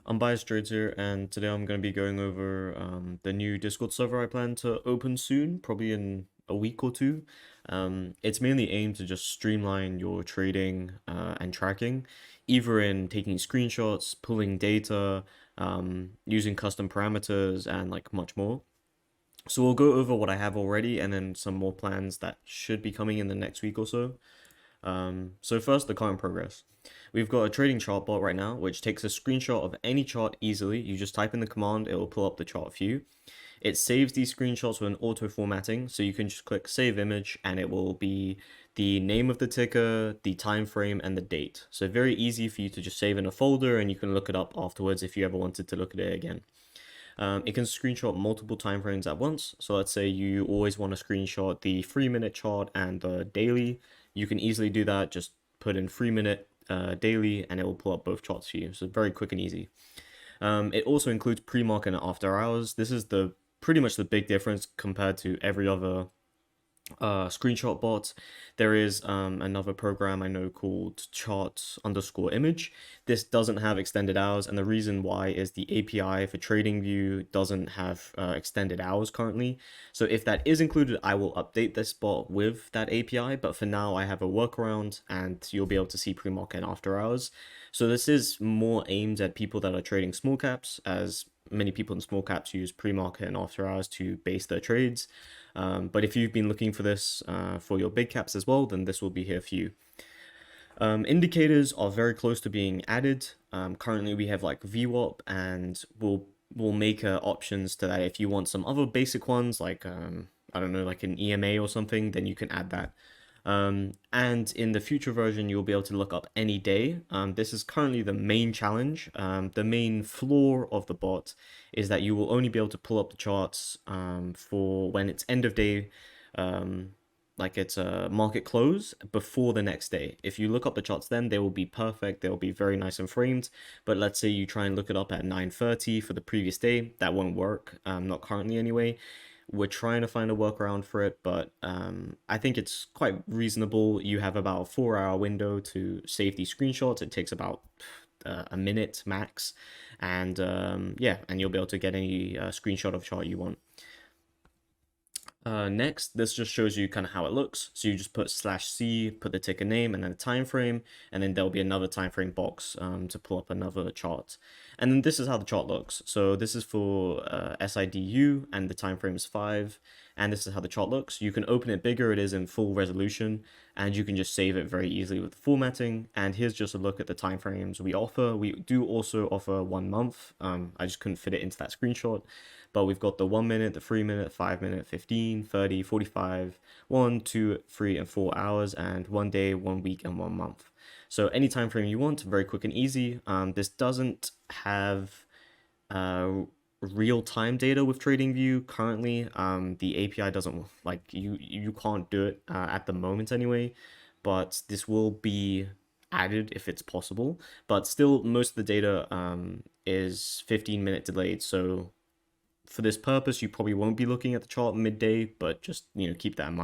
Unbiased Trades here, and today I'm going to be going over the new Discord server I plan to open soon, probably in a week or two. It's mainly aimed to just streamline your trading and tracking, either in taking screenshots, pulling data, using custom parameters, and like much more. So we'll go over what I have already and then some more plans that should be coming in the next week or so. So first, the current progress. We've got a trading chart bot right now, which takes a screenshot of any chart easily. You just type in the command, it will pull up the chart for you. It saves these screenshots with an auto formatting, so you can just click save image and it will be the name of the ticker, the time frame, and the date. So very easy for you to just save in a folder and you can look it up afterwards if you ever wanted to look at it again. It can screenshot multiple time frames at once. So let's say you always want to screenshot the 3 minute chart and the daily. You can easily do that. Just put in 3 minute daily and it will pull up both charts for you. So very quick and easy. It also includes pre-market and after hours. This is the pretty much the big difference compared to every other screenshot bots. There is another program I know called chart_image. This doesn't have extended hours, and the reason why is the API for TradingView doesn't have extended hours currently. So if that is included, I will update this bot with that API, but for now I have a workaround and you'll be able to see pre-market and after hours. So this is more aimed at people that are trading small caps, as many people in small caps use pre-market and after hours to base their trades. But if you've been looking for this for your big caps as well, then this will be here for you. Indicators are very close to being added. Currently, we have like VWAP, and we'll make options to that. If you want some other basic ones, like I don't know, like an EMA or something, then you can add that. And in the future version, you'll be able to look up any day. This is currently the main challenge. The main flaw of the bot is that you will only be able to pull up the charts for when it's end of day, like it's a market close before the next day. If you look up the charts then, they will be perfect. They'll be very nice and framed. But let's say you try and look it up at 9:30 for the previous day, that won't work. Not currently anyway. We're trying to find a workaround for it, but I think it's quite reasonable. You have about a 4 hour window to save these screenshots. It takes about a minute max, and yeah, and you'll be able to get any screenshot of chart you want. Next, this just shows you kind of how it looks. So you just put /C, put the ticker name and then the time frame, and then there'll be another time frame box to pull up another chart. And then this is how the chart looks. So this is for SIDU and the time frame is 5. And this is how the chart looks. You can open it bigger, it is in full resolution, and you can just save it very easily with the formatting. And here's just a look at the time frames we offer. We do also offer 1 month. I just couldn't fit it into that screenshot. But we've got the 1 minute, the 3 minute, 5 minute, 15, 30, 45, 1, 2, 3, and 4 hours, and 1 day, 1 week, and 1 month. So any time frame you want, very quick and easy. This doesn't have real-time data with TradingView currently. The API doesn't, like, you can't do it at the moment anyway, but this will be added if it's possible. But still, most of the data is 15-minute delayed, so for this purpose, you probably won't be looking at the chart midday, but just, keep that in mind.